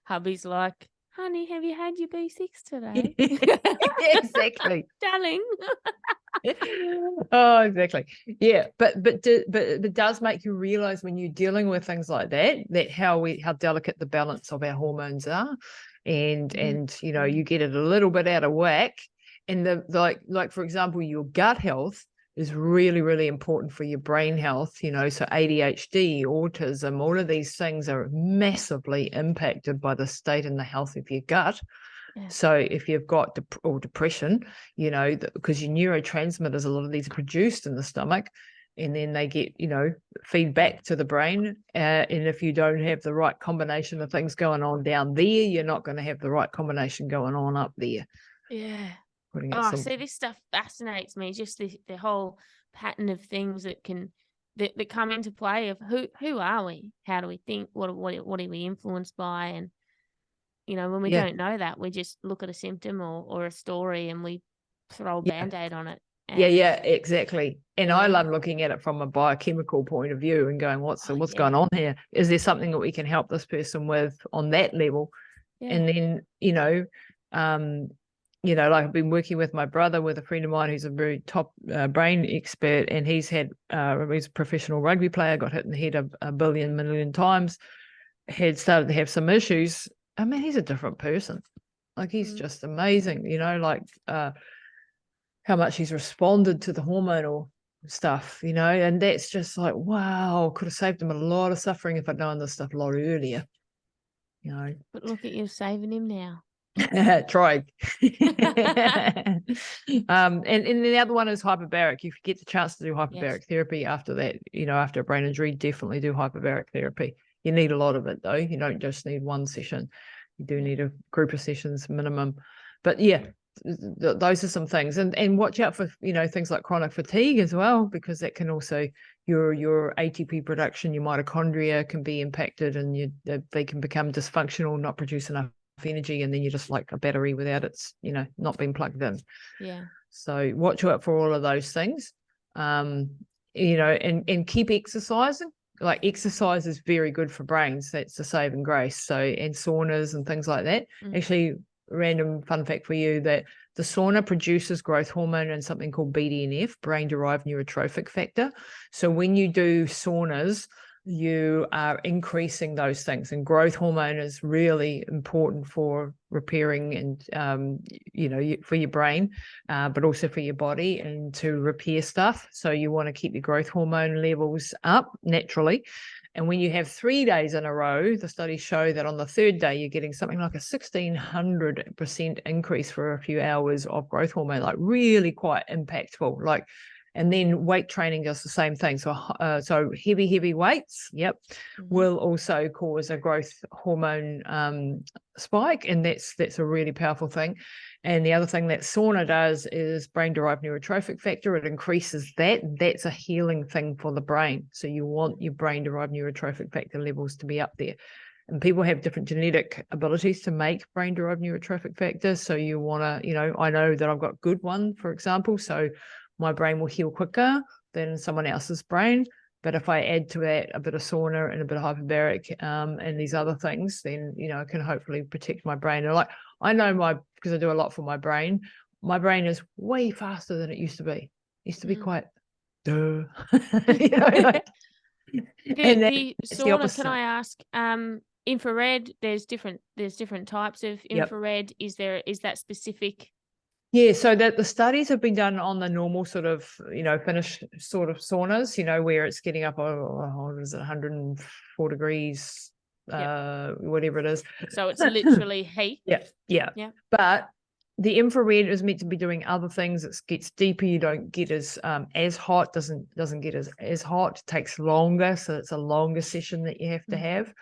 Hubby's like, honey, have you had your B6 today? Exactly. Darling. Oh, exactly. Yeah, but it does make you realize when you're dealing with things like that how delicate the balance of our hormones are, and you get it a little bit out of whack, and like for example, your gut health is really, really important for your brain health, so ADHD, autism, all of these things are massively impacted by the state and the health of your gut. Yeah. So if you've got depression, because your neurotransmitters, a lot of these are produced in the stomach, and then they get, feedback to the brain. And if you don't have the right combination of things going on down there, you're not going to have the right combination going on up there. Yeah. See, this stuff fascinates me. Just the whole pattern of things that come into play of who are we? How do we think? What are we influenced by? And when we don't know that, we just look at a symptom or a story and we throw a Band-Aid on it. Yeah, exactly. And I love looking at it from a biochemical point of view and going, what's going on here? Is there something that we can help this person with on that level? Yeah. And then like I've been working with my brother, with a friend of mine who's a very top brain expert, and he's a professional rugby player, got hit in the head a million times, had started to have some issues. I mean, he's a different person. Like, he's just amazing, how much he's responded to the hormonal stuff, and that's just like, wow, could have saved him a lot of suffering if I'd known this stuff a lot earlier, But look at you saving him now. Try. And the other one is hyperbaric. If you get the chance to do hyperbaric therapy after that, after a brain injury, definitely do hyperbaric therapy. You need a lot of it, though. You don't just need one session. You do need a group of sessions minimum. But yeah, those are some things. And watch out for things like chronic fatigue as well, because that can also, your ATP production, your mitochondria can be impacted, and they can become dysfunctional, not produce enough energy, and then you're just like a battery without its, not being plugged in. Yeah. So watch out for all of those things, and keep exercising. Like exercise is very good for brains. That's a saving grace. So, and saunas and things like that. Actually, random fun fact for you that the sauna produces growth hormone and something called BDNF, brain-derived neurotrophic factor. So when you do saunas, you are increasing those things, and growth hormone is really important for repairing and for your brain, but also for your body and to repair stuff. So you want to keep your growth hormone levels up naturally. And when you have 3 days in a row, the studies show that on the third day you're getting something like a 1,600% increase for a few hours of growth hormone, like really quite impactful. And then weight training does the same thing. So heavy weights, will also cause a growth hormone spike, and that's a really powerful thing. And the other thing that sauna does is brain-derived neurotrophic factor. It increases that. That's a healing thing for the brain. So you want your brain-derived neurotrophic factor levels to be up there. And people have different genetic abilities to make brain-derived neurotrophic factor. So you want to, I know that I've got good one, for example. So my brain will heal quicker than someone else's brain. But if I add to that a bit of sauna and a bit of hyperbaric and these other things, then, I can hopefully protect my brain. And I know because I do a lot for my brain is way faster than it used to be. It used to be quite, duh. The it's the sauna, opposite. can I ask, infrared, there's different types of infrared. Is that specific? Yeah, so that the studies have been done on the normal sort of, Finnish sort of saunas, where it's getting up, what is it, 104 degrees, whatever it is. So it's literally heat. Yeah. But the infrared is meant to be doing other things. It gets deeper. You don't get as hot. Doesn't get as hot. It takes longer, so it's a longer session that you have to have.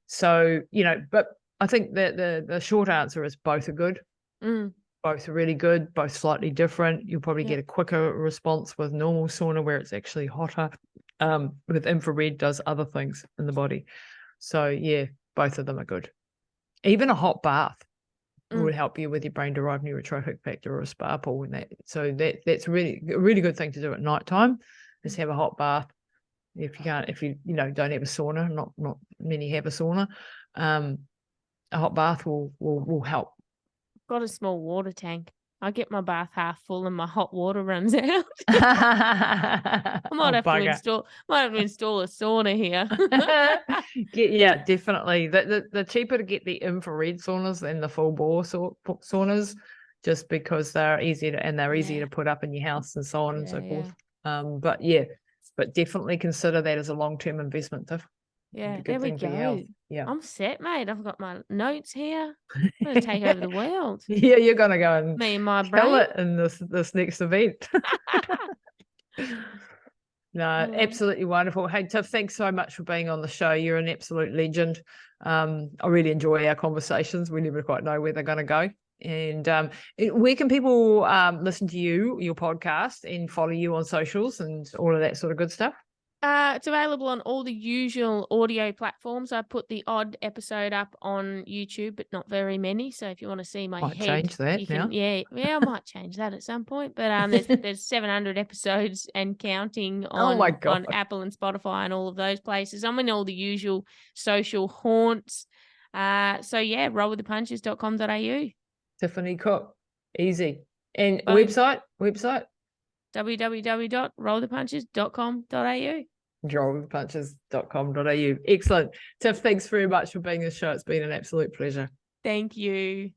So but I think that the short answer is both are good. Both are really good, both slightly different. You'll probably get a quicker response with normal sauna where it's actually hotter. With infrared does other things in the body. So both of them are good. Even a hot bath would help you with your brain-derived neurotrophic factor or a spa pool and that. So that's really a really good thing to do at nighttime is have a hot bath. If you don't have a sauna, not many have a sauna, a hot bath will help. Got a small water tank. I get my bath half full and my hot water runs out. I might have to install a sauna here. Definitely. The cheaper to get the infrared saunas than the full bore saunas, just because they're easier to put up in your house and so on and so forth. But definitely consider that as a long-term investment, Tiff. Yeah, there we go. Yeah, I'm set, mate. I've got my notes here. I'm going to take over the world. Yeah, you're going to go and me and my kill brain it in this next event. No, absolutely wonderful. Hey, Tiff, thanks so much for being on the show. You're an absolute legend. I really enjoy our conversations. We never quite know where they're going to go. And where can people listen to your podcast and follow you on socials and all of that sort of good stuff? It's available on all the usual audio platforms. I put the odd episode up on YouTube, but not very many. So if you want to see my head, change that you can, now. Yeah, I might change that at some point. But there's 700 episodes and counting on Apple and Spotify and all of those places. I'm in all the usual social haunts. rollwiththepunches.com.au. Tiffanee Cook, easy. And website? www.rollwiththepunches.com.au. rollwiththepunches.com.au. Excellent. Tiff, thanks very much for being on the show. It's been an absolute pleasure. Thank you.